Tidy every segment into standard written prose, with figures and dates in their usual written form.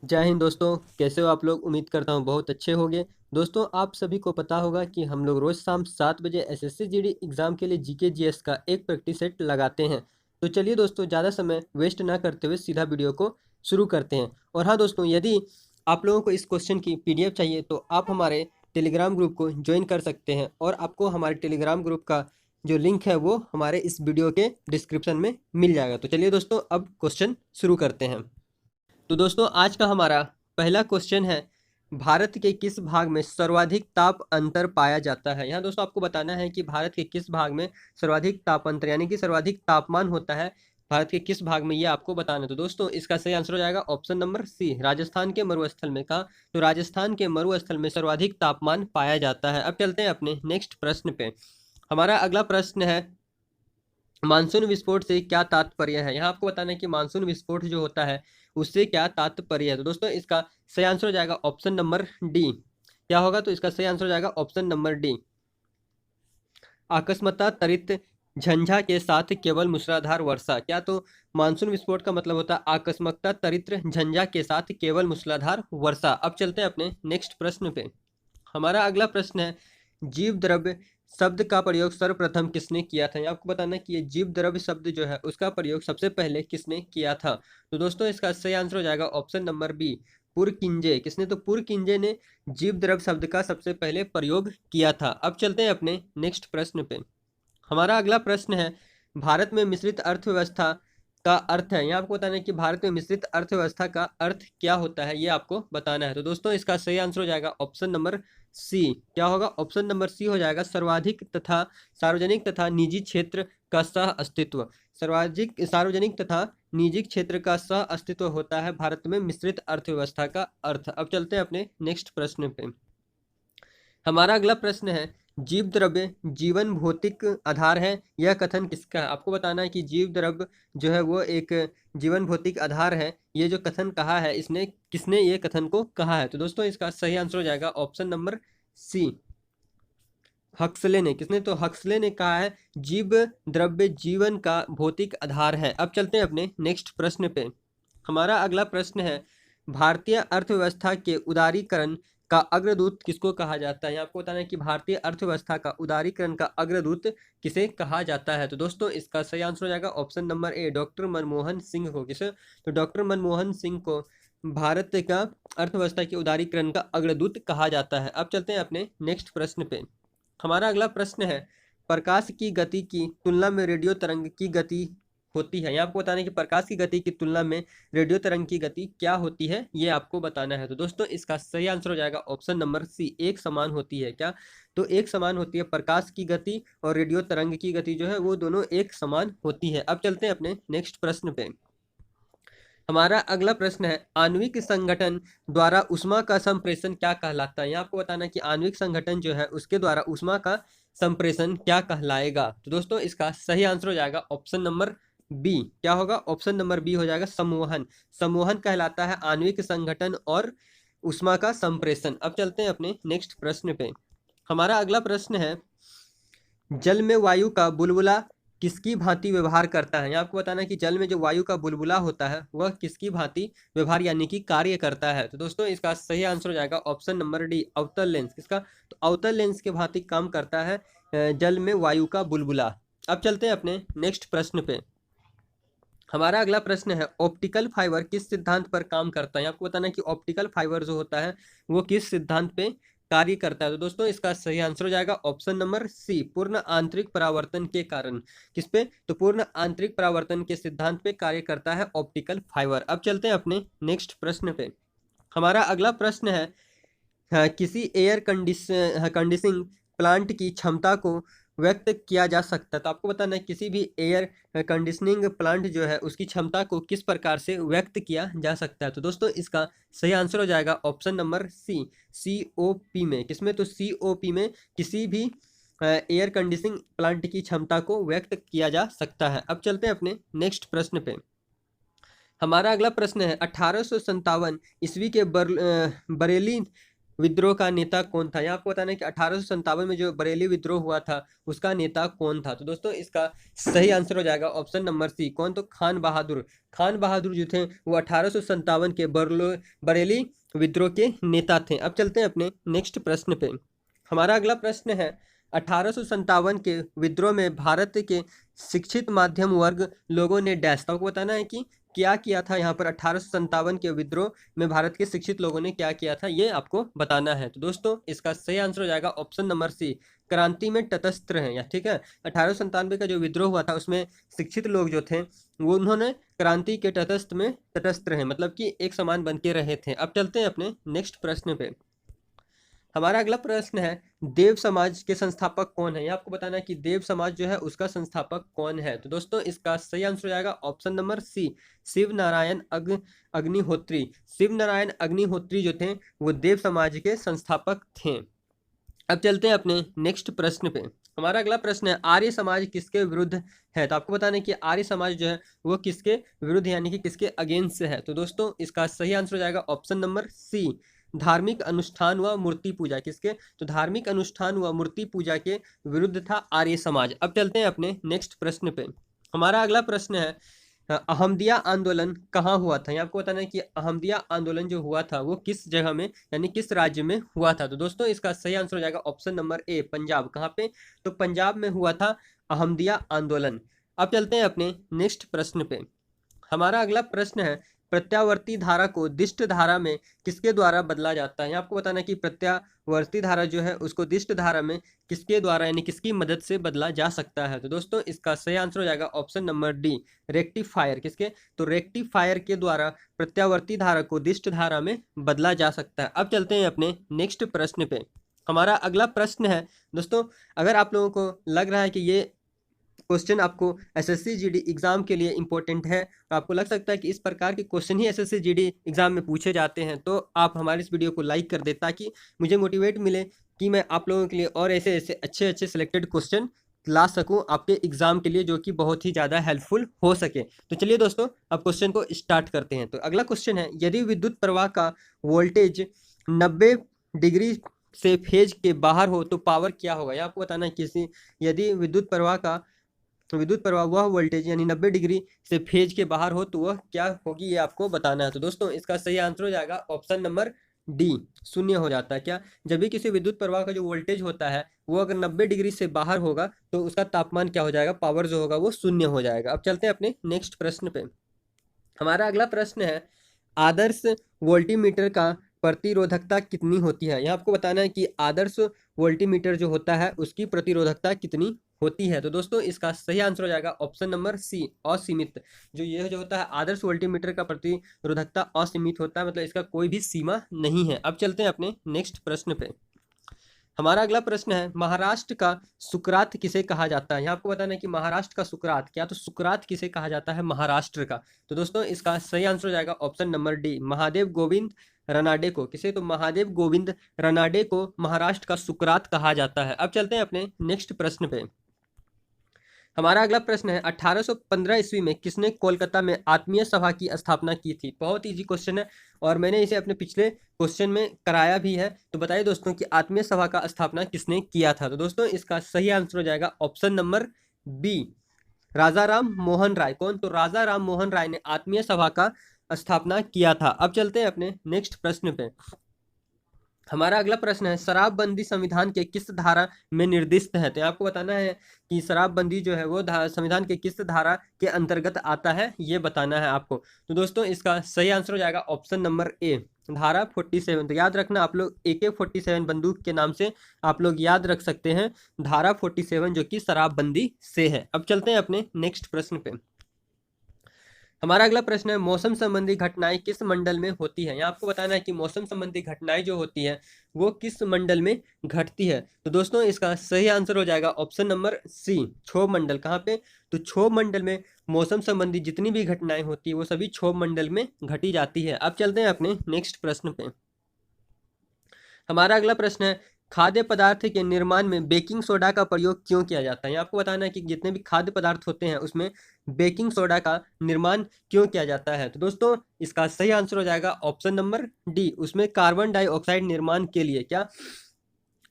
जय हिंद दोस्तों। कैसे हो आप लोग? उम्मीद करता हूँ बहुत अच्छे होंगे। दोस्तों, आप सभी को पता होगा कि हम लोग रोज़ शाम 7 बजे एसएससी जीडी एग्ज़ाम के लिए जीके जीएस का एक प्रैक्टिस सेट लगाते हैं। तो चलिए दोस्तों, ज़्यादा समय वेस्ट ना करते हुए सीधा वीडियो को शुरू करते हैं। और हाँ दोस्तों, यदि आप लोगों को इस क्वेश्चन की पीडीएफ चाहिए तो आप हमारे टेलीग्राम ग्रुप को ज्वाइन कर सकते हैं, और आपको हमारे टेलीग्राम ग्रुप का जो लिंक है वो हमारे इस वीडियो के डिस्क्रिप्शन में मिल जाएगा। तो चलिए दोस्तों, अब क्वेश्चन शुरू करते हैं। तो दोस्तों, आज का हमारा पहला क्वेश्चन है, भारत के किस भाग में सर्वाधिक ताप अंतर पाया जाता है। यहाँ दोस्तों आपको बताना है कि भारत के किस भाग में सर्वाधिक ताप अंतर यानी कि सर्वाधिक तापमान होता है भारत के किस भाग में, ये आपको बताना है। तो दोस्तों, इसका सही आंसर हो जाएगा ऑप्शन नंबर सी, राजस्थान के मरुस्थल में। कहा तो राजस्थान के मरुस्थल में सर्वाधिक तापमान पाया जाता है। अब चलते हैं अपने नेक्स्ट प्रश्न पे। हमारा अगला प्रश्न है, मानसून विस्फोट से क्या तात्पर्य है। यहाँ आपको बताना है कि मानसून विस्फोट जो होता है उससे क्या तात्पर्य है। तो दोस्तों, इसका सही आंसर हो जाएगा ऑप्शन नंबर डी। क्या होगा? तो इसका सही आंसर हो जाएगा ऑप्शन नंबर डी, अकस्मात त्वरित झंझा के साथ केवल मूसलाधार वर्षा। क्या तो मानसून विस्फोट का मतलब होता है आकस्मिकता त्वरित झंझा के साथ केवल मूसलाधार वर्षा। अब चलते हैं अपने नेक्स्ट प्रश्न पे। हमारा अगला प्रश्न है, जीव द्रव्य शब्द का प्रयोग सर्वप्रथम किसने किया था। आपको बताना है कि ये जीव द्रव्य शब्द जो है उसका प्रयोग सबसे पहले किसने किया था। तो दोस्तों, इसका सही आंसर हो जाएगा ऑप्शन नंबर बी, पुरकिंजे। किसने? तो पुरकिंजे ने जीव द्रव्य शब्द का सबसे पहले प्रयोग किया था। अब चलते हैं अपने नेक्स्ट प्रश्न पे। हमारा अगला प्रश्न है, भारत में मिश्रित अर्थव्यवस्था का अर्थ है। यहाँ आपको बताना है कि भारत में मिश्रित अर्थव्यवस्था का अर्थ क्या होता है, ये आपको बताना है। तो दोस्तों, इसका सही आंसर हो जाएगा ऑप्शन नंबर सी। क्या होगा? ऑप्शन नंबर सी हो जाएगा, सर्वाधिक तथा सार्वजनिक तथा निजी क्षेत्र का सह अस्तित्व। सर्वाधिक सार्वजनिक तथा निजी क्षेत्र का सह अस्तित्व होता है भारत में मिश्रित अर्थव्यवस्था का अर्थ। अब चलते हैं अपने नेक्स्ट प्रश्न पे। हमारा अगला प्रश्न है, जीव द्रव्य जीवन भौतिक आधार है, यह कथन किसका है। आपको बताना है कि जीव द्रव्य जो है वो एक जीवन भौतिक आधार है। ये जो कथन कहा है इसने किसने ये कथन को कहा है। तो दोस्तों, इसका सही आंसर हो जाएगा ऑप्शन नंबर सी, हक्सले ने। किसने? तो हक्सले ने कहा है जीव द्रव्य जीवन का भौतिक आधार है। अब चलते हैं अपने नेक्स्ट प्रश्न पे। हमारा अगला प्रश्न है, भारतीय अर्थव्यवस्था के उदारीकरण का अग्रदूत किसको कहा जाता है। आपको बताना है कि भारतीय अर्थव्यवस्था का उदारीकरण का अग्रदूत किसे कहा जाता है। तो दोस्तों, इसका सही आंसर हो जाएगा option number A, doctor Manmohan Singh को। किसे? तो डॉक्टर मनमोहन सिंह को भारत का अर्थव्यवस्था के उदारीकरण का अग्रदूत कहा जाता है। अब चलते हैं अपने नेक्स्ट प्रश्न पे। हमारा अगला प्रश्न है, प्रकाश की गति की तुलना में रेडियो तरंग की गति होती है। यहाँ आपको बताना है कि प्रकाश की गति की तुलना में रेडियो तरंग की गति क्या होती है, ये आपको बताना है। तो दोस्तों, इसका सही आंसर हो जाएगा ऑप्शन नंबर सी, एक समान होती है। क्या? तो एक समान होती है। प्रकाश की गति और रेडियो तरंग की गति जो है वो दोनों एक समान होती है। अब चलते हैं अपने नेक्स्ट प्रश्न पे। हमारा अगला प्रश्न है, आणविक संगठन द्वारा ऊष्मा का संप्रेषण क्या कहलाता है। यहाँ आपको बताना है कि आणविक संगठन जो है उसके द्वारा ऊष्मा का संप्रेषण क्या कहलाएगा। तो दोस्तों, इसका सही आंसर हो जाएगा ऑप्शन नंबर बी। क्या होगा? ऑप्शन नंबर बी हो जाएगा, संवहन। संवहन कहलाता है आणविक संगठन और ऊष्मा का संप्रेषण। अब चलते हैं अपने नेक्स्ट प्रश्न पे। हमारा अगला प्रश्न है, जल में वायु का बुलबुला किसकी भांति व्यवहार करता है। यहाँ आपको बताना है कि जल में जो वायु का बुलबुला होता है वह किसकी भांति व्यवहार यानी कि कार्य करता है। तो दोस्तों, इसका सही आंसर हो जाएगा ऑप्शन नंबर डी, अवतल लेंस। किसका? तो अवतल लेंस के भांति काम करता है जल में वायु का बुलबुला। अब चलते हैं अपने नेक्स्ट प्रश्न पे। हमारा अगला प्रश्न है, ऑप्टिकल फाइबर किस सिद्धांत पर काम करता है। आपको बताना है कि ऑप्टिकल फाइबर जो होता है वो किस सिद्धांत पे कार्य करता है। तो दोस्तों, इसका सही आंसर हो जाएगा ऑप्शन नंबर सी, पूर्ण आंतरिक परावर्तन के कारण। किस पे? तो पूर्ण आंतरिक परावर्तन के सिद्धांत पे कार्य करता है ऑप्टिकल फाइबर। अब चलते हैं अपने नेक्स्ट प्रश्न पे। हमारा अगला प्रश्न है, हाँ, किसी एयर कंडीशनिंग प्लांट की क्षमता को व्यक्त किया जा सकता है। तो आपको बताना है किसी भी एयर कंडीशनिंग प्लांट जो है उसकी क्षमता को किस प्रकार से व्यक्त किया जा सकता है। तो दोस्तों, इसका सही आंसर हो जाएगा ऑप्शन नंबर सी, सीओपी में। किसमें? तो सीओपी में किसी भी एयर कंडीशनिंग प्लांट की क्षमता को व्यक्त किया जा सकता है। अब चलते हैं अपने नेक्स्ट प्रश्न पे। हमारा अगला प्रश्न है, 1857 ईस्वी के बरेली विद्रोह का नेता कौन था? यहाँ आपको बताना है कि 1857 में जो बरेली विद्रोह हुआ था उसका नेता कौन था? तो दोस्तों इसका सही आंसर हो जाएगा ऑप्शन नंबर सी। कौन? तो खान बहादुर। खान बहादुर जो थे वो 1857 के बरेली विद्रोह के नेता थे। अब चलते हैं अपने नेक्स्ट प्रश्न पे। हमारा अगला प्रश्न है 1857 के विद्रोह में भारत के शिक्षित माध्यम वर्ग लोगों ने डैश। तो आपको बताना है कि क्या किया था यहाँ पर 1857 के विद्रोह में भारत के शिक्षित लोगों ने क्या किया था, ये आपको बताना है। तो दोस्तों इसका सही आंसर हो जाएगा ऑप्शन नंबर सी, क्रांति में तटस्थ हैं। या ठीक है, 1897 का जो विद्रोह हुआ था उसमें शिक्षित लोग जो थे वो उन्होंने क्रांति के तटस्थ रहे, मतलब कि एक समान बन के रहे थे। अब चलते हैं अपने नेक्स्ट प्रश्न पे। हमारा अगला प्रश्न है देव समाज के संस्थापक कौन है? ये आपको बताना है कि देव समाज जो है उसका संस्थापक कौन है। तो दोस्तों इसका सही आंसर हो जाएगा option number C, Shiv Narayan Agnihotri. Shiv Narayan Agnihotri जो थे वो देव समाज के संस्थापक थे। अब चलते हैं अपने नेक्स्ट प्रश्न पे। हमारा अगला प्रश्न है आर्य समाज किसके विरुद्ध है? तो आपको बताना है कि आर्य समाज जो है वो किसके विरुद्ध यानी कि किसके अगेंस्ट है। तो दोस्तों इसका सही आंसर हो जाएगा ऑप्शन नंबर सी, धार्मिक अनुष्ठान व मूर्ति पूजा। किसके? तो धार्मिक अनुष्ठान व मूर्ति पूजा के विरुद्ध था आर्य समाज। अब चलते हैं अपने नेक्स्ट प्रश्न पे। हमारा अगला प्रश्न है अहमदिया आंदोलन कहाँ हुआ था? ये आपको बताना है कि अहमदिया आंदोलन जो हुआ था वो किस जगह में यानी किस राज्य में हुआ था। तो दोस्तों इसका सही आंसर हो जाएगा ऑप्शन नंबर ए, पंजाब। कहाँ पे? तो पंजाब में हुआ था अहमदिया आंदोलन। अब चलते हैं अपने नेक्स्ट प्रश्न पे। हमारा अगला प्रश्न है प्रत्यावर्ती धारा को दिष्ट धारा में किसके द्वारा बदला जाता है? आपको बताना है कि प्रत्यावर्ती धारा जो है उसको दिष्ट धारा में किसके द्वारा यानी किसकी मदद से बदला जा सकता है। तो दोस्तों इसका सही आंसर हो जाएगा ऑप्शन नंबर डी, रेक्टिफायर। किसके? तो रेक्टिफायर के द्वारा प्रत्यावर्ती धारा को दिष्ट धारा में बदला जा सकता है। अब चलते हैं अपने नेक्स्ट प्रश्न पे। हमारा अगला प्रश्न है दोस्तों, अगर आप लोगों को लग रहा है कि ये क्वेश्चन आपको एसएससी जीडी एग्जाम के लिए इंपॉर्टेंट है, तो आपको लग सकता है कि इस प्रकार के क्वेश्चन ही एसएससी जीडी एग्जाम में पूछे जाते हैं, तो आप हमारे इस वीडियो को लाइक कर दें ताकि मुझे मोटिवेट मिले कि मैं आप लोगों के लिए और ऐसे ऐसे अच्छे अच्छे सिलेक्टेड क्वेश्चन ला सकूं आपके एग्जाम के लिए, जो कि बहुत ही ज़्यादा हेल्पफुल हो सके। तो चलिए दोस्तों अब क्वेश्चन को स्टार्ट करते हैं। तो अगला क्वेश्चन है यदि विद्युत प्रवाह का वोल्टेज 90 डिग्री से फेज के बाहर हो तो पावर क्या होगा? यह आपको बताना है किसी यदि विद्युत प्रवाह वह वोल्टेज यानी 90 डिग्री से फेज के बाहर हो तो वह क्या होगी, ये आपको बताना है। तो दोस्तों इसका सही आंसर हो जाएगा ऑप्शन नंबर डी, शून्य हो जाता है। क्या? जब भी किसी विद्युत प्रवाह का जो वोल्टेज होता है वो अगर 90 डिग्री से बाहर होगा तो उसका तापमान क्या हो जाएगा, पावर जो होगा वो शून्य हो जाएगा। अब चलते हैं अपने नेक्स्ट प्रश्न पे। हमारा अगला प्रश्न है आदर्श वोल्टीमीटर का प्रतिरोधकता कितनी होती है? यहाँ आपको बताना है कि आदर्श वोल्टीमीटर जो होता है उसकी प्रतिरोधकता कितनी होती है। तो दोस्तों इसका सही आंसर हो जाएगा ऑप्शन नंबर सी, असीमित। जो होता है आदर्श वोल्टीमीटर का प्रतिरोधकता असीमित होता है, मतलब इसका कोई भी सीमा नहीं है। अब चलते हैं अपने नेक्स्ट प्रश्न पे। हमारा अगला प्रश्न है महाराष्ट्र का सुकरात किसे कहा जाता है? यहाँ आपको बताना है कि महाराष्ट्र का सुकरात, क्या तो सुकरात किसे कहा जाता है महाराष्ट्र का? तो दोस्तों इसका सही आंसर हो जाएगा option number D, Mahadev Govind Ranade को। किसे? तो महादेव गोविंद रनाडे को महाराष्ट्र का सुकरात कहा जाता है। अब चलते हैं अपने नेक्स्ट प्रश्न पे। हमारा अगला प्रश्न है 1815 ईस्वी में किसने कोलकाता में आत्मीय सभा की स्थापना की थी? बहुत इजी क्वेश्चन है और मैंने इसे अपने पिछले क्वेश्चन में कराया भी है। तो बताइए दोस्तों कि आत्मीय सभा का स्थापना किसने किया था? तो दोस्तों इसका सही आंसर हो जाएगा ऑप्शन नंबर बी, राजा राम मोहन राय। कौन? तो राजा राम मोहन राय ने आत्मीय सभा का स्थापना किया था। अब चलते हैं अपने नेक्स्ट प्रश्न पे। हमारा अगला प्रश्न है शराबबंदी संविधान के किस धारा में निर्दिष्ट है? तो आपको बताना है कि शराबबंदी जो है वो संविधान के किस धारा के अंतर्गत आता है, ये बताना है आपको। तो दोस्तों इसका सही आंसर हो जाएगा ऑप्शन नंबर ए, धारा 47। तो याद रखना आप लोग AK-47 बंदूक के नाम से आप लोग याद रख सकते हैं धारा 47 जो कि शराबबंदी से है। अब चलते हैं अपने नेक्स्ट प्रश्न पे। हमारा अगला प्रश्न है मौसम संबंधी घटनाएं किस मंडल में होती है? यहाँ आपको बताना है कि मौसम संबंधी घटनाएं जो होती है वो किस मंडल में घटती है। तो दोस्तों इसका सही आंसर हो जाएगा ऑप्शन नंबर सी, क्षोभ मंडल। कहाँ पे? तो क्षोभ मंडल में मौसम संबंधी जितनी भी घटनाएं होती है वो सभी क्षोभ मंडल में घटी जाती है। अब चलते हैं अपने नेक्स्ट प्रश्न पे। हमारा अगला प्रश्न है खाद्य पदार्थ के निर्माण में बेकिंग सोडा का प्रयोग क्यों किया जाता है? ये आपको बताना है कि जितने भी खाद्य पदार्थ होते हैं उसमें बेकिंग सोडा का निर्माण क्यों किया जाता है? तो दोस्तों इसका सही आंसर हो जाएगा ऑप्शन नंबर डी, उसमें कार्बन डाइऑक्साइड निर्माण के लिए। क्या?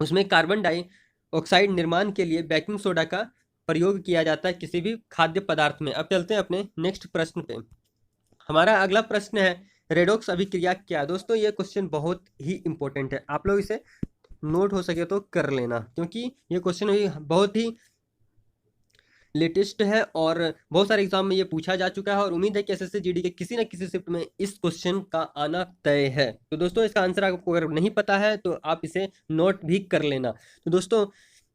उसमें कार्बन डाइऑक्साइड निर्माण के लिए बेकिंग सोडा का प्रयोग किया जाता है किसी भी खाद्य पदार्थ में। अब चलते हैं अपने नेक्स्ट प्रश्न पे। हमारा अगला प्रश्न है रेडॉक्स अभिक्रिया क्या है? दोस्तों ये क्वेश्चन बहुत ही इंपॉर्टेंट है, आप लोग इसे नोट हो सके तो कर लेना, क्योंकि ये क्वेश्चन भी बहुत ही लेटेस्ट है और बहुत सारे एग्जाम में ये पूछा जा चुका है और उम्मीद है कि एसएससी जीडी के किसी न किसी शिफ्ट में इस क्वेश्चन का आना तय है। तो दोस्तों इसका आंसर आपको अगर नहीं पता है तो आप इसे नोट भी कर लेना। तो दोस्तों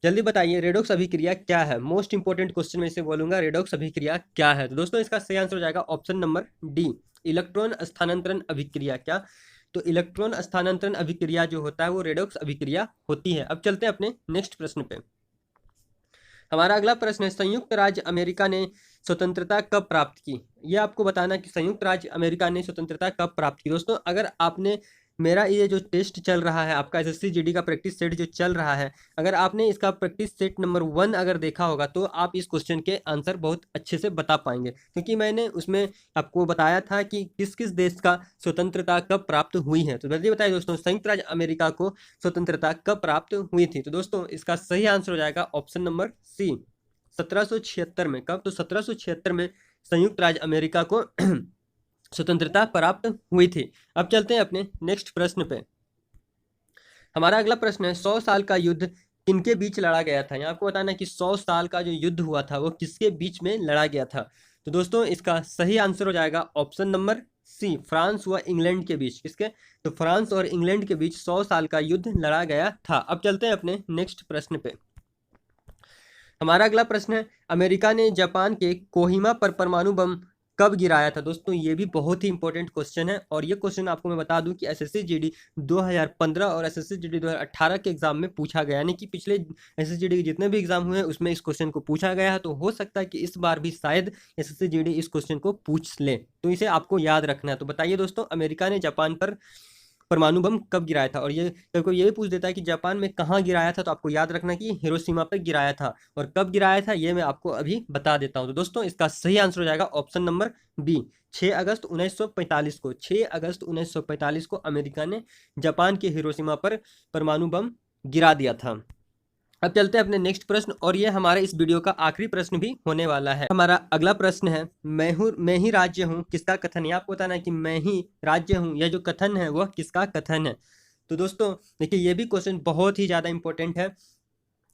जल्दी बताइए रेडॉक्स अभिक्रिया क्या है? मोस्ट इंपोर्टेंट क्वेश्चन में इसे बोलूंगा, रेडॉक्स अभिक्रिया क्या है? तो दोस्तों इसका सही आंसर हो जाएगा ऑप्शन नंबर डी, इलेक्ट्रॉन स्थानांतरण अभिक्रिया। क्या? तो इलेक्ट्रॉन स्थानांतरण अभिक्रिया जो होता है वो रेडॉक्स अभिक्रिया होती है। अब चलते हैं अपने नेक्स्ट प्रश्न पे। हमारा अगला प्रश्न है संयुक्त राज्य अमेरिका ने स्वतंत्रता कब प्राप्त की? ये आपको बताना कि संयुक्त राज्य अमेरिका ने स्वतंत्रता कब प्राप्त की। दोस्तों अगर आपने मेरा ये जो टेस्ट चल रहा है आपका एसएससी जीडी का प्रैक्टिस सेट जो चल रहा है, अगर आपने इसका प्रैक्टिस सेट नंबर 1 अगर देखा होगा तो आप इस क्वेश्चन के आंसर बहुत अच्छे से बता पाएंगे, क्योंकि मैंने उसमें आपको बताया था कि किस किस देश का स्वतंत्रता कब प्राप्त हुई है। तो जल्दी बताइए दोस्तों संयुक्त राज्य अमेरिका को स्वतंत्रता कब प्राप्त हुई थी? तो दोस्तों इसका सही आंसर हो जाएगा ऑप्शन नंबर सी, 1776 में। कब? तो 1776 में संयुक्त राज्य अमेरिका को स्वतंत्रता प्राप्त हुई थी। अब चलते हैं अपने नेक्स्ट प्रश्न पे। हमारा अगला प्रश्न है 100 साल का युद्ध किनके बीच लड़ा गया था? यहाँ आपको बताना है कि 100 साल का जो युद्ध हुआ था वो किसके बीच में लड़ा गया था? तो दोस्तों इसका सही आंसर हो जाएगा ऑप्शन नंबर सी, फ्रांस व इंग्लैंड के बीच। किसके? तो फ्रांस और इंग्लैंड के बीच 100 साल का युद्ध लड़ा गया था। अब चलते हैं अपने नेक्स्ट प्रश्न पे। हमारा अगला प्रश्न है अमेरिका ने जापान के कोहिमा पर परमाणु बम कब गिराया था? दोस्तों ये भी बहुत ही इंपॉर्टेंट क्वेश्चन है और ये क्वेश्चन आपको मैं बता दूं कि एसएससी जीडी 2015 और एसएससी जीडी 2018 के एग्जाम में पूछा गया, यानी कि पिछले एसएससी जीडी के जितने भी एग्जाम हुए हैं उसमें इस क्वेश्चन को पूछा गया है। तो हो सकता है कि इस बार भी शायद एसएससी जीडी इस क्वेश्चन को पूछ ले, तो इसे आपको याद रखना है। तो बताइए दोस्तों अमेरिका ने जापान पर परमाणु बम कब गिराया था? और ये कभी कोई ये भी पूछ देता है कि जापान में कहाँ गिराया था, तो आपको याद रखना कि हिरोशिमा पे गिराया था। और कब गिराया था ये मैं आपको अभी बता देता हूँ। तो दोस्तों इसका सही आंसर हो जाएगा ऑप्शन नंबर बी, 6 अगस्त 1945 को। 6 अगस्त 1945 को अमेरिका ने जापान के हिरोशिमा पर परमाणु बम गिरा दिया था। अब चलते हैं अपने नेक्स्ट प्रश्न और ये हमारे इस वीडियो का आखिरी प्रश्न भी होने वाला है। हमारा अगला प्रश्न है मैं ही राज्य हूँ किसका कथन है? आपको बताना है कि मैं ही राज्य हूँ यह जो कथन है वह किसका कथन है? तो दोस्तों देखिए ये भी क्वेश्चन बहुत ही ज़्यादा इंपॉर्टेंट है।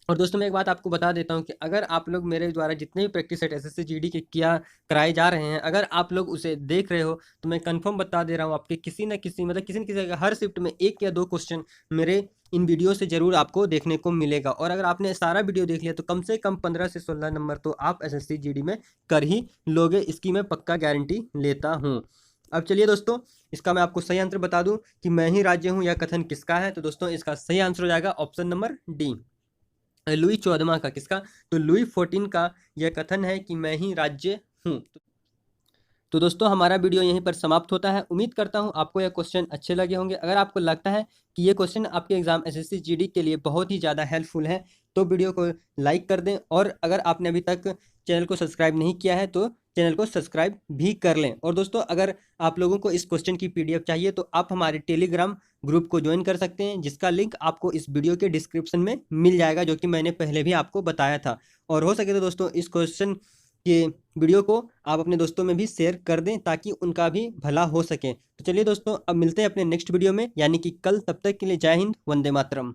और दोस्तों मैं एक बात आपको बता देता हूँ कि अगर आप लोग मेरे द्वारा जितने भी प्रैक्टिस सेट एसएससी जीडी के कराए जा रहे हैं, अगर आप लोग उसे देख रहे हो तो मैं कंफर्म बता दे रहा हूँ आपके किसी न किसी हर शिफ्ट में 1 या 2 क्वेश्चन मेरे इन वीडियो से जरूर आपको देखने को मिलेगा। और अगर आपने सारा वीडियो देख लिया तो कम से कम 15 से 16 नंबर तो आप एसएससी जीडी में कर ही लोगे, इसकी मैं पक्का गारंटी लेता हूँ। अब चलिए दोस्तों इसका मैं आपको सही आंसर बता दूं कि मैं ही राज्य हूं यह कथन किसका है? तो दोस्तों इसका सही आंसर हो जाएगा ऑप्शन नंबर डी, लुई 14वां का। किसका? तो लुई 14 का यह कथन है कि मैं ही राज्य हूँ। तो दोस्तों हमारा वीडियो यहीं पर समाप्त होता है। उम्मीद करता हूँ आपको यह क्वेश्चन अच्छे लगे होंगे। अगर आपको लगता है कि ये क्वेश्चन आपके एग्जाम एसएससी जीडी के लिए बहुत ही ज़्यादा हेल्पफुल है तो वीडियो को लाइक कर दें, और अगर आपने अभी तक चैनल को सब्सक्राइब नहीं किया है तो चैनल को सब्सक्राइब भी कर लें। और दोस्तों अगर आप लोगों को इस क्वेश्चन की पीडीएफ चाहिए तो आप हमारे टेलीग्राम ग्रुप को ज्वाइन कर सकते हैं, जिसका लिंक आपको इस वीडियो के डिस्क्रिप्शन में मिल जाएगा, जो कि मैंने पहले भी आपको बताया था। और हो सके तो दोस्तों इस क्वेश्चन के वीडियो को आप अपने दोस्तों में भी शेयर कर दें ताकि उनका भी भला हो सके। तो चलिए दोस्तों अब मिलते हैं अपने नेक्स्ट वीडियो में, यानी कि कल। तब तक के लिए जय हिंद, वंदे मातरम।